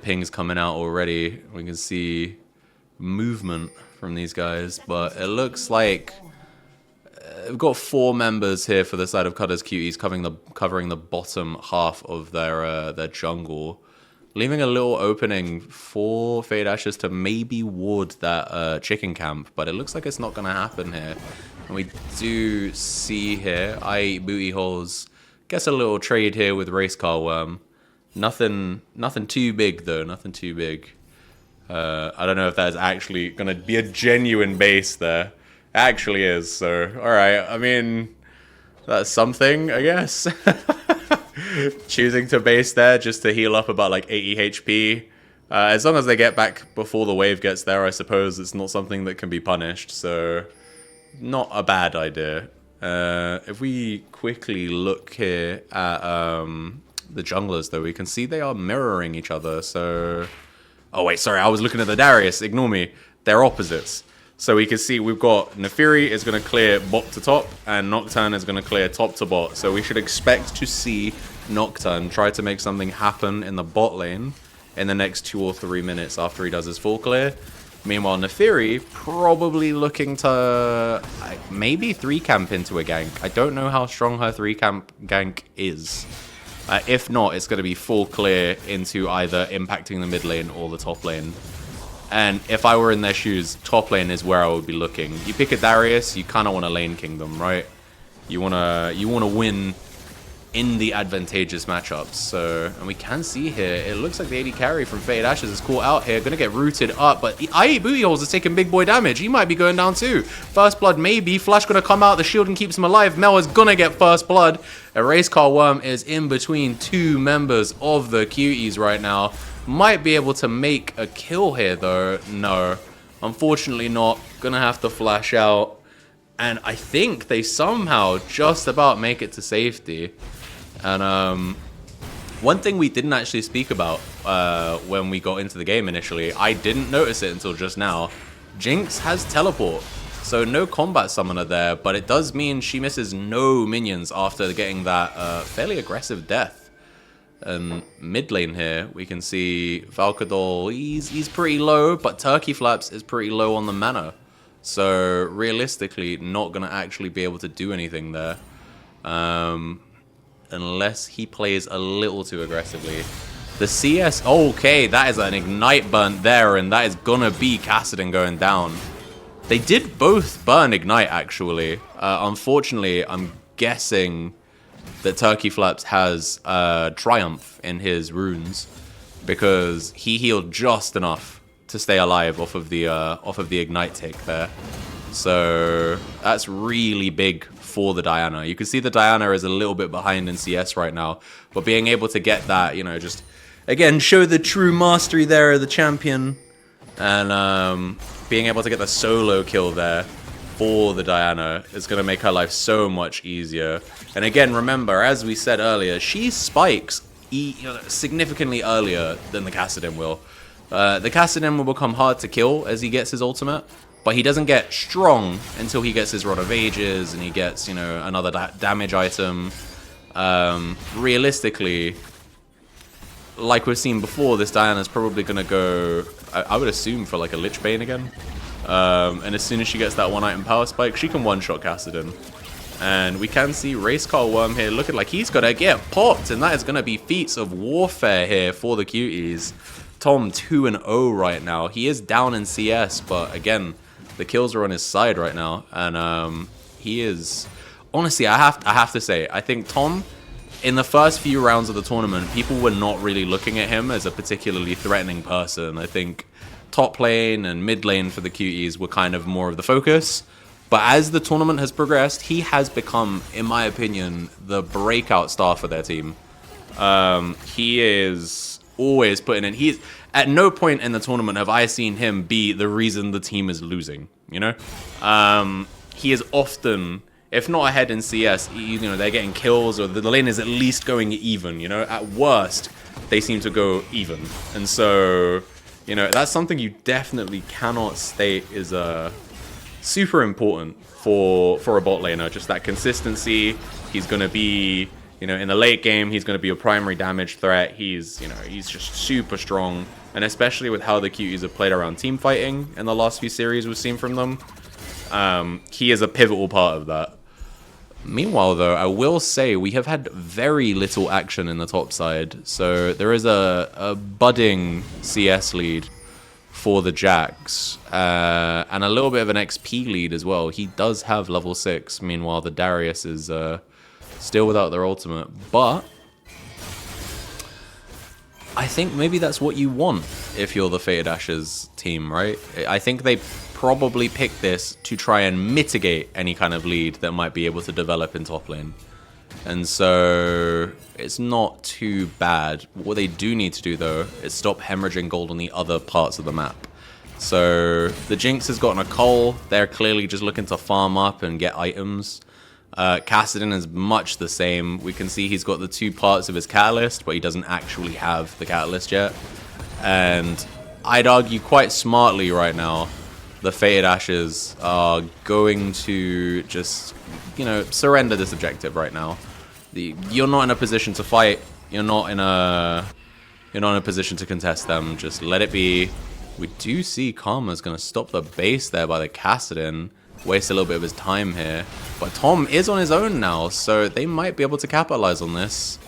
pings coming out already. We can see movement from these guys, but it looks like we've got 4 members here for the side of CUDDERS Cuties covering the bottom half of their jungle, leaving a little opening for Fade Ashes to maybe ward that chicken camp, but it looks like it's not going to happen here. And we do see here, I Eat Booty Holes gets a little trade here with Race Car Worm. Nothing too big though, nothing too big. I don't know if that is actually going to be a genuine base there. It actually is, so alright, I mean, that's something, I guess. Choosing to base there just to heal up about like 80 HP. As long as they get back before the wave gets there, I suppose it's not something that can be punished, so not a bad idea. If we quickly look here at the junglers, though, we can see they are mirroring each other, so... Oh, wait, sorry, I was looking at the Darius. Ignore me. They're opposites. So we can see we've got Nefiri is going to clear bot to top, and Nocturne is going to clear top to bot. So we should expect to see Nocturne try to make something happen in the bot lane in the next 2 or 3 minutes after he does his full clear. Meanwhile, Nefiri probably looking to maybe 3-camp into a gank. I don't know how strong her 3-camp gank is. If not, it's going to be full clear into either impacting the mid lane or the top lane. And if I were in their shoes, top lane is where I would be looking. You pick a Darius, you kind of want to lane kingdom, right? You wanna win in the advantageous matchups. So, and we can see here, it looks like the AD carry from Fade Ashes is caught out here. Going to get rooted up, but I Eat Booty Holes is taking big boy damage. He might be going down too. First blood maybe. Flash going to come out. The shield and keeps him alive. Mel is going to get first blood. A Race Car Worm is in between 2 members of the Cuties right now. Might be able to make a kill here though. No, unfortunately not. Going to have to flash out. And I think they somehow just about make it to safety. And one thing we didn't actually speak about when we got into the game initially, I didn't notice it until just now. Jinx has teleport, so no combat summoner there, but it does mean she misses no minions after getting that fairly aggressive death. And mid lane here, we can see Valkadol, he's pretty low, but Turkey Flaps is pretty low on the mana. So realistically, not going to actually be able to do anything there. Unless he plays a little too aggressively. The CS, okay, that is an Ignite burn there, and that is gonna be Kassadin going down. They did both burn Ignite, actually. Unfortunately, I'm guessing that Turkey Flaps has Triumph in his runes, because he healed just enough to stay alive off of the Ignite tick there. So that's really big for the Diana. You can see the Diana is a little bit behind in CS right now, but being able to get that, you know, just again show the true mastery there of the champion, and being able to get the solo kill there for the Diana is going to make her life so much easier. And again, remember, as we said earlier, she spikes significantly earlier than the Kassadin will. The Kassadin will become hard to kill as he gets his ultimate, but he doesn't get strong until he gets his Rod of Ages and he gets, you know, another damage item. Realistically, like we've seen before, this Diana's probably going to go, I would assume, for like a Lich Bane again. And as soon as she gets that 1-item power spike, she can one-shot Kassadin. And we can see Race Car Worm here looking like he's going to get popped, and that is going to be feats of warfare here for the Cuties. Tom 2-0 right now. He is down in CS, but again, the kills are on his side right now, and he is honestly, I have to say, I think Tom, in the first few rounds of the tournament, people were not really looking at him as a particularly threatening person. I think top lane and mid lane for the Cuties were kind of more of the focus. But as the tournament has progressed, he has become, in my opinion, the breakout star for their team. He is always putting in. He's at no point in the tournament have I seen him be the reason the team is losing. You know, he is often, if not ahead in CS, you know, they're getting kills, or the lane is at least going even. You know, at worst, they seem to go even, and so, you know, that's something you definitely cannot state is super important for a bot laner. Just that consistency. He's going to be, You know, in the late game, he's going to be a primary damage threat. He's, you know, he's just super strong. And especially with how the Cuties have played around team fighting in the last few series we've seen from them, he is a pivotal part of that. Meanwhile, though, I will say we have had very little action in the top side. So there is a budding CS lead for the Jax, and a little bit of an XP lead as well. He does have level 6. Meanwhile, the Darius is still without their ultimate. But I think maybe that's what you want if you're the Fated Ashes team, right? I think they probably picked this to try and mitigate any kind of lead that might be able to develop in top lane. And so it's not too bad. What they do need to do, though, is stop hemorrhaging gold on the other parts of the map. So the Jinx has gotten a Cole. They're clearly just looking to farm up and get items. Kassadin is much the same. We can see he's got the 2 parts of his catalyst, but he doesn't actually have the catalyst yet. And I'd argue quite smartly right now, the Fated Ashes are going to just, you know, surrender this objective right now. You're not in a position to fight. You're not in a position to contest them. Just let it be. We do see Karma's going to stop the base there by the Kassadin. Waste a little bit of his time here. But Tom is on his own now, so they might be able to capitalize on this.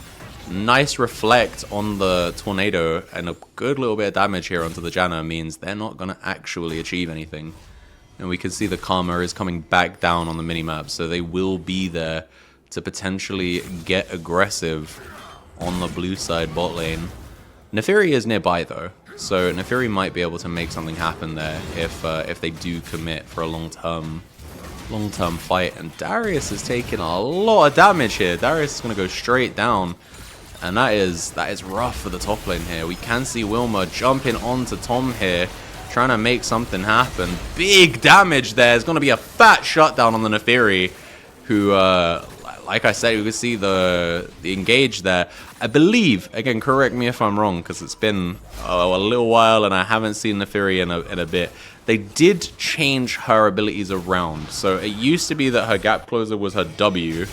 Nice reflect on the tornado, and a good little bit of damage here onto the Janna means they're not going to actually achieve anything. And we can see the Karma is coming back down on the minimap, so they will be there to potentially get aggressive on the blue side bot lane. Nefiri is nearby though, so Nefiri might be able to make something happen there if they do commit for a long-term fight. And Darius is taking a lot of damage here. Darius is going to go straight down. And that is rough for the top lane here. We can see Wilma jumping onto Tom here, trying to make something happen. Big damage there. There's going to be a fat shutdown on the Nefiri, who, like I said, you can see the engage there. I believe, again, correct me if I'm wrong, because it's been a little while and I haven't seen Nefiri in a bit. They did change her abilities around. So it used to be that her gap closer was her W,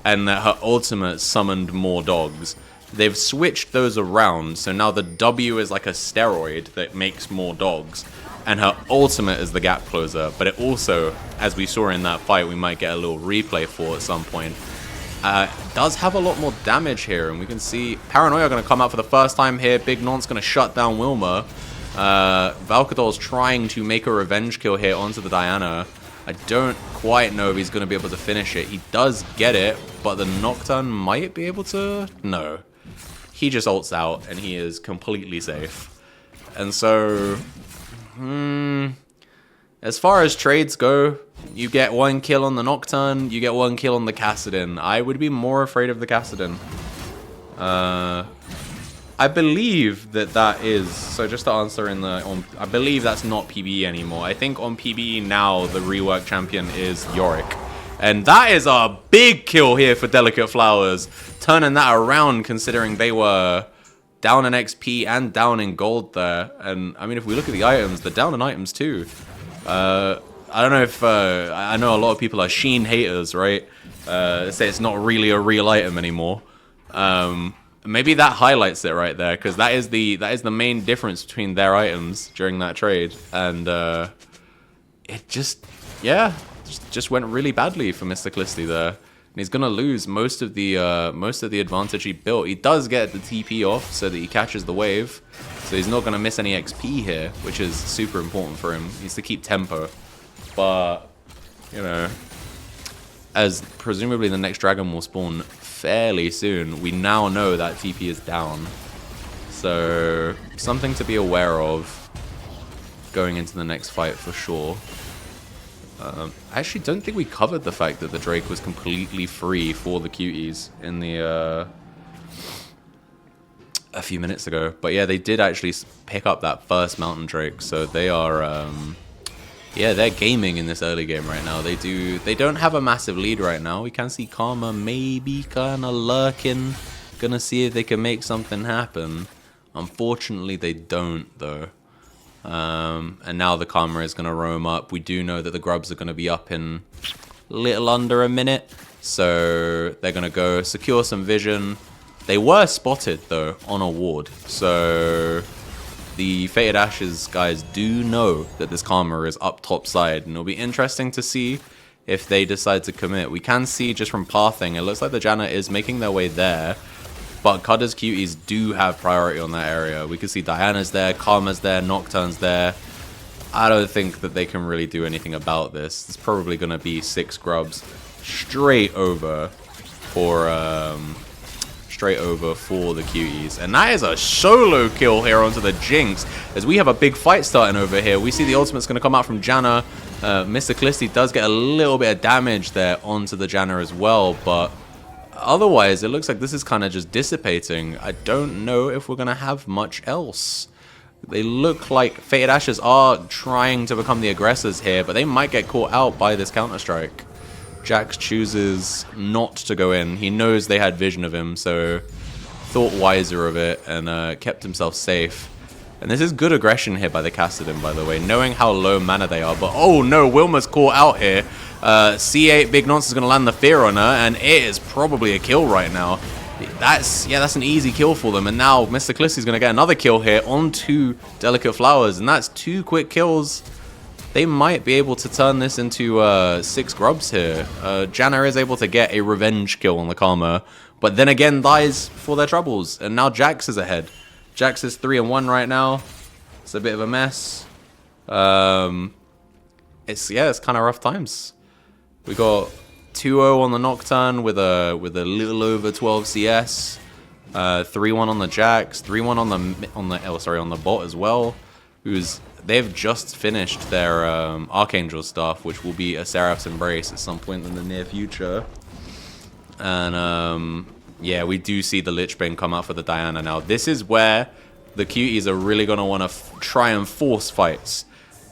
and that her ultimate summoned more dogs. They've switched those around, so now the W is like a steroid that makes more dogs, and her ultimate is the gap closer. But it also, as we saw in that fight, we might get a little replay for at some point, does have a lot more damage here. And we can see Paranoia going to come out for the first time here. Big Non's going to shut down Wilma. Valkador's trying to make a revenge kill here onto the Diana. I don't quite know if he's going to be able to finish it. He does get it, but the Nocturne might be able to... No. He just ults out, and he is completely safe. And so... as far as trades go, you get 1 kill on the Nocturne, you get 1 kill on the Kassadin. I would be more afraid of the Kassadin. I believe that is, so just to answer I believe that's not PBE anymore. I think on PBE now, the rework champion is Yorick. And that is a big kill here for Delicate Flowers. Turning that around, considering they were down in XP and down in gold there. And, I mean, if we look at the items, they're down in items too. I don't know if, I know a lot of people are Sheen haters, right? Say it's not really a real item anymore. Maybe that highlights it right there, because that is the main difference between their items during that trade, and it just went really badly for Mr. Callisti there, and he's gonna lose most of the advantage he built. He does get the TP off so that he catches the wave, so he's not gonna miss any XP here, which is super important for him. He needs to keep tempo, but you know, as presumably the next dragon will spawn fairly soon, we now know that TP is down. So, something to be aware of going into the next fight for sure. I actually don't think we covered the fact that the Drake was completely free for the Cuties in the a few minutes ago. But yeah, they did actually pick up that first Mountain Drake, so they are... yeah, they're gaming in this early game right now. They don't have a massive lead right now. We can see Karma maybe kind of lurking. Gonna see if they can make something happen. Unfortunately, they don't, though. And now the Karma is gonna roam up. We do know that the Grubs are gonna be up in a little under a minute. So they're going to go secure some vision. They were spotted, though, on a ward. So the Fated Ashes guys do know that this Karma is up top side. And it'll be interesting to see if they decide to commit. We can see just from pathing, it looks like the Janna is making their way there. But CUDDERS Cuties do have priority on that area. We can see Diana's there, Karma's there, Nocturne's there. I don't think that they can really do anything about this. It's probably going to be 6 grubs straight over for the Cuties. And that is a solo kill here onto the Jinx, as we have a big fight starting over here. We see the ultimate's going to come out from Janna. Mr. Callisti does get a little bit of damage there onto the Janna as well, but otherwise it looks like this is kind of just dissipating. I don't know if we're going to have much else. They look like Fated Ashes are trying to become the aggressors here, but they might get caught out by this Counter-Strike. Jax chooses not to go in. He knows they had vision of him, so thought wiser of it and kept himself safe. And this is good aggression here by the Kassadin, by the way, knowing how low mana they are. But oh no, Wilma's caught out here. C8 Big Nonce is going to land the fear on her, and it is probably a kill right now. That's an easy kill for them. And now Mr. Callisti is going to get another kill here onto Delicate Flowers, and that's 2 quick kills. They might be able to turn this into 6 grubs here. Janna is able to get a revenge kill on the Karma, but then again dies for their troubles. And now Jax is ahead. Jax is 3-1 right now. It's a bit of a mess. It's kind of rough times. We got 2-0 on the Nocturne with a little over 12 CS. 3-1 on the Jax. 3-1 on the bot as well. They've just finished their Archangel stuff, which will be a Seraph's Embrace at some point in the near future. And yeah, we do see the Lich Bane come out for the Diana now. This is where the Cuties are really going to want to try and force fights.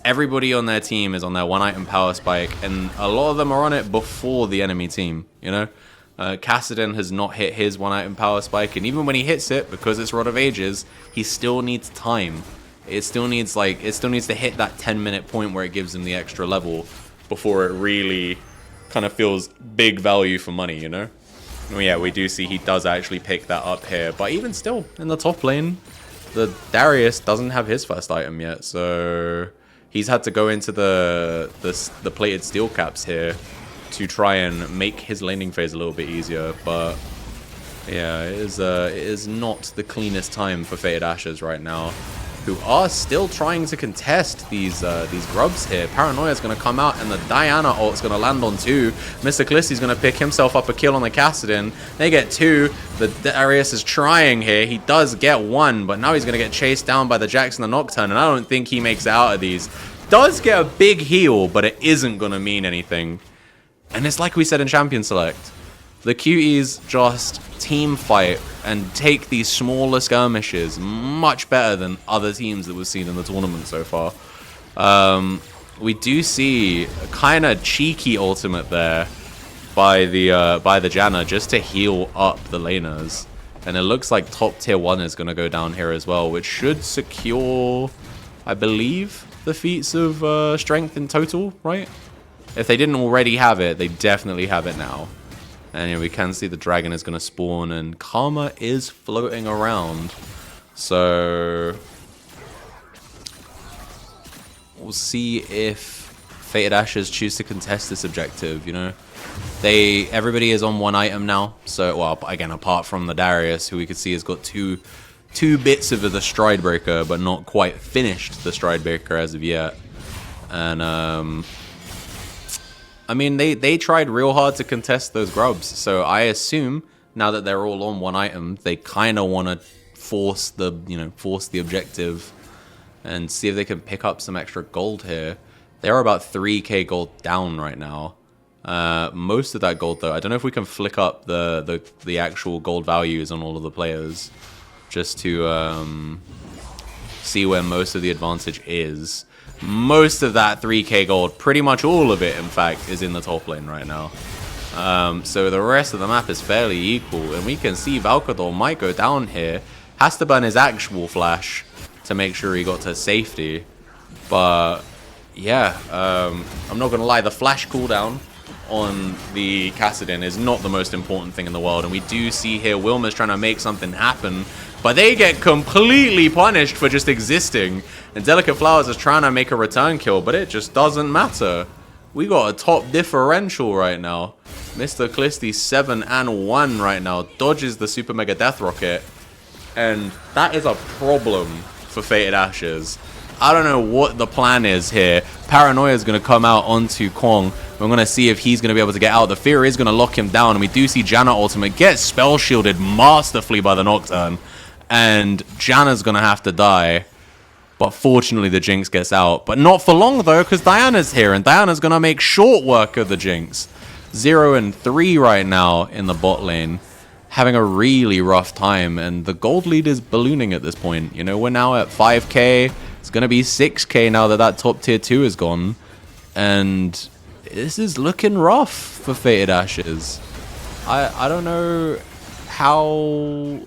Everybody on their team is on their 1-item power spike, and a lot of them are on it before the enemy team, you know? Kassadin has not hit his 1-item power spike, and even when he hits it, because it's Rod of Ages, he still needs time. It still needs to hit that 10-minute point where it gives him the extra level before it really kind of feels big value for money, you know? Well, yeah, we do see he does actually pick that up here, but even still, in the top lane, the Darius doesn't have his first item yet, so he's had to go into the plated steel caps here to try and make his laning phase a little bit easier. But yeah, it is not the cleanest time for Fated Ashes right now, who are still trying to contest these grubs here. Paranoia is going to come out, and the Diana ult's going to land on 2. Mr. Callisti's going to pick himself up a kill on the Kassadin. They get 2. The Darius is trying here. He does get 1, but now he's going to get chased down by the Jax and the Nocturne, and I don't think he makes it out of these. Does get a big heal, but it isn't going to mean anything. And it's like we said in Champion Select. The Cuties just team fight and take these smaller skirmishes much better than other teams that we've seen in the tournament so far. We do see a kind of cheeky ultimate there by the Janna just to heal up the laners. And it looks like top tier 1 is going to go down here as well, which should secure, I believe, the feats of strength in total, right? If they didn't already have it, they definitely have it now. And yeah, we can see the dragon is going to spawn, and Karma is floating around. So we'll see if Fated Ashes choose to contest this objective, you know. Everybody is on 1 item now. So, well, again, apart from the Darius, who we could see has got two bits of the Stride Breaker, but not quite finished the Stride Breaker as of yet. And I mean, they tried real hard to contest those grubs, so I assume now that they're all on 1 item, they kind of want to force the objective and see if they can pick up some extra gold here. They're about 3k gold down right now. Most of that gold, though, I don't know if we can flick up the actual gold values on all of the players just to see where most of the advantage is. Most of that 3k gold, pretty much all of it, in fact, is in the top lane right now. So the rest of the map is fairly equal, and we can see Valkador might go down here. Has to burn his actual flash to make sure he got to safety. But yeah, I'm not going to lie, the flash cooldown on the Kassadin is not the most important thing in the world. And we do see here Wilma's trying to make something happen, but they get completely punished for just existing. And Delicate Flowers is trying to make a return kill, but it just doesn't matter. We got a top differential right now. Mr. Clisty 7-1 right now. Dodges the Super Mega Death Rocket. And that is a problem for Fated Ashes. I don't know what the plan is here. Paranoia is going to come out onto Kong. We're going to see if he's going to be able to get out. The Fear is going to lock him down. And we do see Janna ultimate get spell shielded masterfully by the Nocturne. And Janna's going to have to die. But fortunately, the Jinx gets out. But not for long, though, because Diana's here. And Diana's going to make short work of the Jinx. 0-3 right now in the bot lane. Having a really rough time. And the gold lead is ballooning at this point. You know, we're now at 5k. It's going to be 6k now that that top tier 2 is gone. And this is looking rough for Fated Ashes. I don't know how...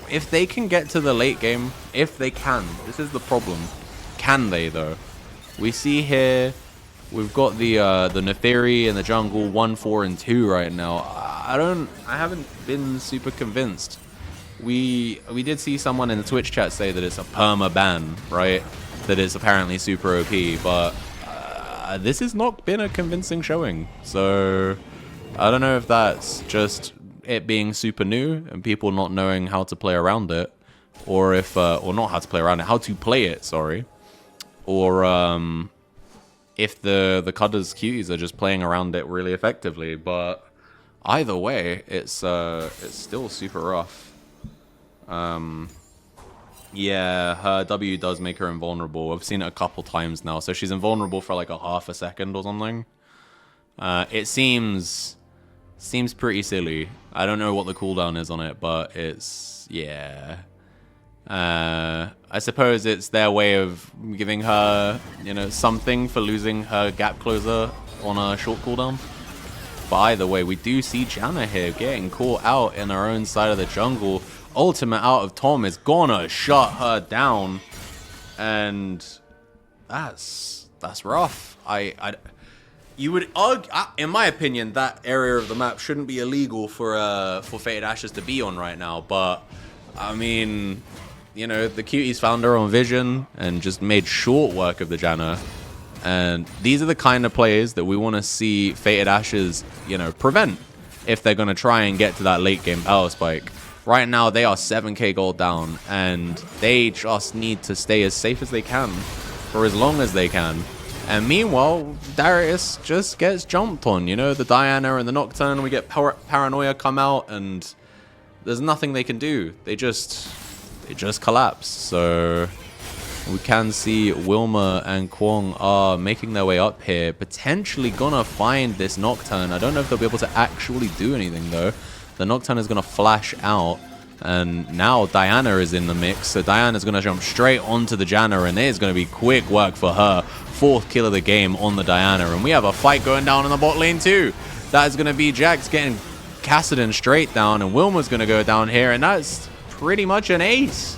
If they can get to the late game, if they can, this is the problem. Can they, though? We see here, we've got the Neferi in the jungle, 1, 4, and 2 right now. I haven't been super convinced. We did see someone in the Twitch chat say that it's a perma ban, right? That it's apparently super OP, but this has not been a convincing showing. So I don't know if that's just it being super new and people not knowing how to play around it, or if or not how to play around it, how to play it, sorry, or if the CUDDERS cuties are just playing around it really effectively. But either way, it's still super rough. Yeah, her W does make her invulnerable. I've seen it a couple times now, so she's invulnerable for like a half a second or something. It seems pretty silly. I don't know what the cooldown is on it, but it's, yeah. I suppose it's their way of giving her, you know, something for losing her gap closer on a short cooldown. But either way, we do see Janna here getting caught out in her own side of the jungle. Ultimate out of Tom is gonna shut her down. And that's rough. You would argue, in my opinion, that area of the map shouldn't be illegal for Fated Ashes to be on right now. But I mean, you know, the cuties found her on Vision and just made short work of the Janna. And these are the kind of plays that we want to see Fated Ashes, you know, prevent if they're going to try and get to that late game power spike. Right now, they are 7k gold down, and they just need to stay as safe as they can for as long as they can. And meanwhile, Darius just gets jumped on, you know, the Diana and the Nocturne. We get Paranoia come out, and there's nothing they can do. They just collapse. So we can see Wilma and Kwong are making their way up here, potentially gonna find this Nocturne. I don't know if they'll be able to actually do anything, though. The Nocturne is gonna flash out, and now Diana is in the mix. So Diana's gonna jump straight onto the Janna, and it is gonna be quick work for her. 4th kill of the game on the Diana, and we have a fight going down in the bot lane too. That is going to be Jax getting Kassadin straight down, and Wilma's going to go down here, and that's pretty much an ace.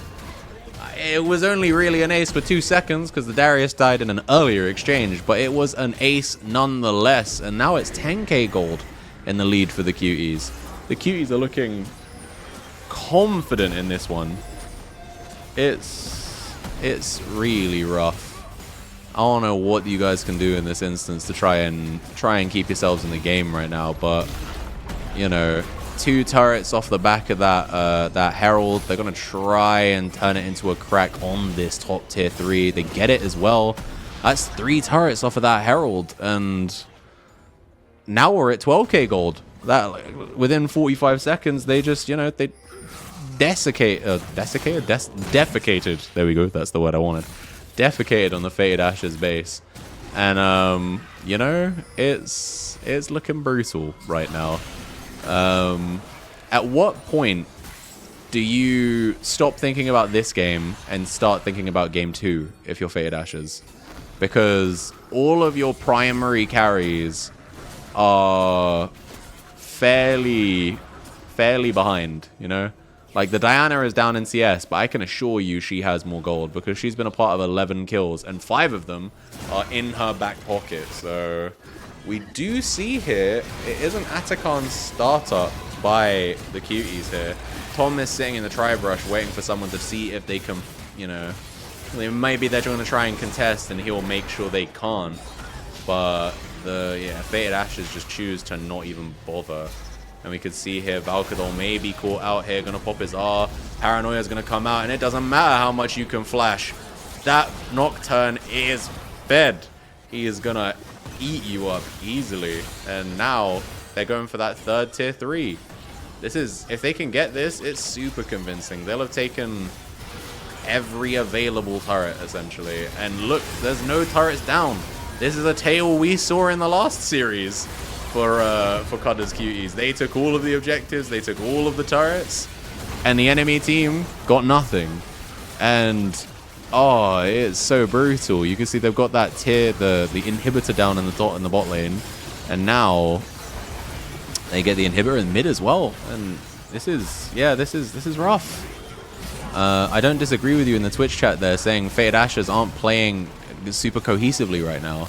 It was only really an ace for 2 seconds because the Darius died in an earlier exchange, but it was an ace nonetheless, and now it's 10k gold in the lead for the cuties. The cuties are looking confident in this one. It's really rough. I don't know what you guys can do in this instance to try and keep yourselves in the game right now, but you know, 2 turrets off the back of that Herald. They're gonna try and turn it into a crack on this top tier 3. They get it as well. That's 3 turrets off of that Herald, and now we're at 12k gold. That, like, within 45 seconds, they just, you know, they defecated. There we go. That's the word I wanted. Defecated on the Fated Ashes base, and you know, it's looking brutal right now. At what point do you stop thinking about this game and start thinking about game 2 if you're Fated Ashes? Because all of your primary carries are fairly behind, you know? Like, the Diana is down in CS, but I can assure you she has more gold because she's been a part of 11 kills, and 5 of them are in her back pocket. So, we do see here, it is an Atacon startup by the Cuties here. Tom is sitting in the tri-brush waiting for someone to see if they can, you know, maybe they're going to try and contest and he'll make sure they can't. But the Fated Ashes just choose to not even bother. And we could see here Valkador may be caught out here, going to pop his R. Paranoia is going to come out, and it doesn't matter how much you can flash. That Nocturne is fed. He is going to eat you up easily. And now they're going for that third tier 3. This is, if they can get this, it's super convincing. They'll have taken every available turret, essentially. And look, there's no turrets down. This is a tale we saw in the last series for CUDDERS Cuties. They took all of the objectives, they took all of the turrets, and the enemy team got nothing. And oh, it's so brutal. You can see they've got that tier, the inhibitor down in the bot lane, and now they get the inhibitor in mid as well. And this is, yeah, this is rough. I don't disagree with you in the Twitch chat there saying Fated Ashes aren't playing super cohesively right now.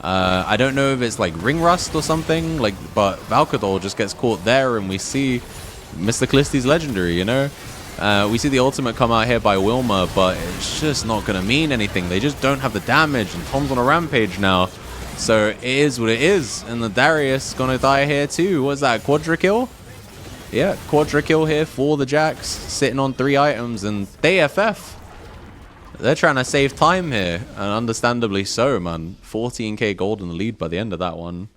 I don't know if it's like ring rust or something, like, but Valkador just gets caught there, and we see Mr. Callisti's legendary, you know? We see the ultimate come out here by Wilma, but it's just not going to mean anything. They just don't have the damage, and Tom's on a rampage now. So it is what it is, and the Darius going to die here too. What's that, quadra kill? Yeah, quadra kill here for the Jacks, sitting on 3 items, and they FF. They're trying to save time here, and understandably so, man. 14k gold in the lead by the end of that one.